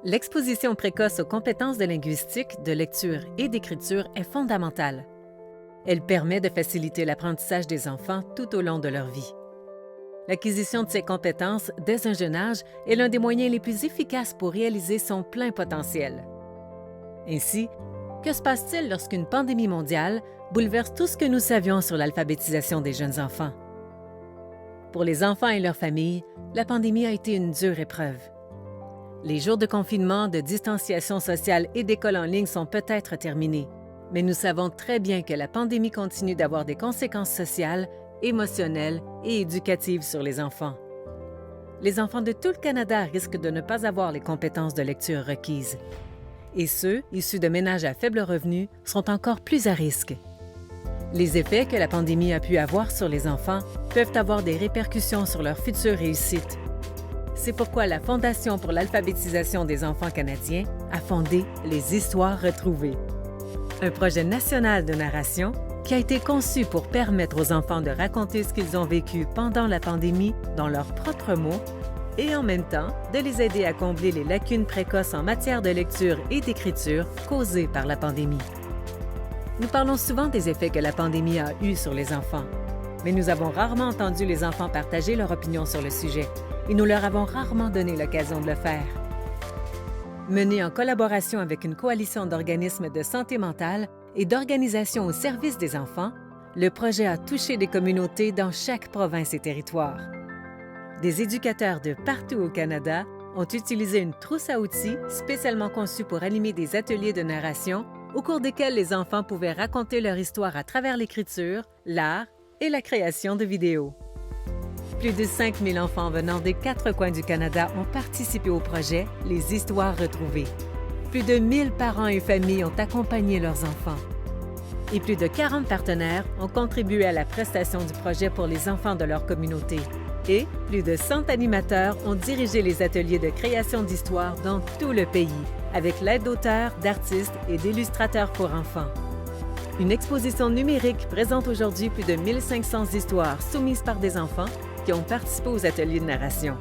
L'exposition précoce aux compétences de linguistique, de lecture et d'écriture est fondamentale. Elle permet de faciliter l'apprentissage des enfants tout au long de leur vie. L'acquisition de ces compétences dès un jeune âge est l'un des moyens les plus efficaces pour réaliser son plein potentiel. Ainsi, que se passe-t-il lorsqu'une pandémie mondiale bouleverse tout ce que nous savions sur l'alphabétisation des jeunes enfants? Pour les enfants et leurs familles, la pandémie a été une dure épreuve. Les jours de confinement, de distanciation sociale et d'école en ligne sont peut-être terminés, mais nous savons très bien que la pandémie continue d'avoir des conséquences sociales, émotionnelles et éducatives sur les enfants. Les enfants de tout le Canada risquent de ne pas avoir les compétences de lecture requises. Et ceux, issus de ménages à faible revenu, sont encore plus à risque. Les effets que la pandémie a pu avoir sur les enfants peuvent avoir des répercussions sur leur future réussite. C'est pourquoi la Fondation pour l'alphabétisation des enfants canadiens a fondé les Histoires retrouvées, un projet national de narration qui a été conçu pour permettre aux enfants de raconter ce qu'ils ont vécu pendant la pandémie dans leurs propres mots et en même temps de les aider à combler les lacunes précoces en matière de lecture et d'écriture causées par la pandémie. Nous parlons souvent des effets que la pandémie a eus sur les enfants, mais nous avons rarement entendu les enfants partager leur opinion sur le sujet et nous leur avons rarement donné l'occasion de le faire. Mené en collaboration avec une coalition d'organismes de santé mentale et d'organisations au service des enfants, le projet a touché des communautés dans chaque province et territoire. Des éducateurs de partout au Canada ont utilisé une trousse à outils spécialement conçue pour animer des ateliers de narration au cours desquels les enfants pouvaient raconter leur histoire à travers l'écriture, l'art et la création de vidéos. Plus de 5000 enfants venant des 4 coins du Canada ont participé au projet Les Histoires retrouvées. Plus de 1000 parents et familles ont accompagné leurs enfants. Et plus de 40 partenaires ont contribué à la prestation du projet pour les enfants de leur communauté. Et plus de 100 animateurs ont dirigé les ateliers de création d'histoires dans tout le pays, avec l'aide d'auteurs, d'artistes et d'illustrateurs pour enfants. Une exposition numérique présente aujourd'hui plus de 1500 histoires soumises par des enfants qui ont participé aux ateliers de narration.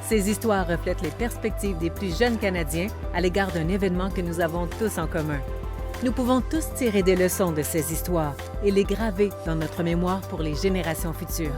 Ces histoires reflètent les perspectives des plus jeunes Canadiens à l'égard d'un événement que nous avons tous en commun. Nous pouvons tous tirer des leçons de ces histoires et les graver dans notre mémoire pour les générations futures.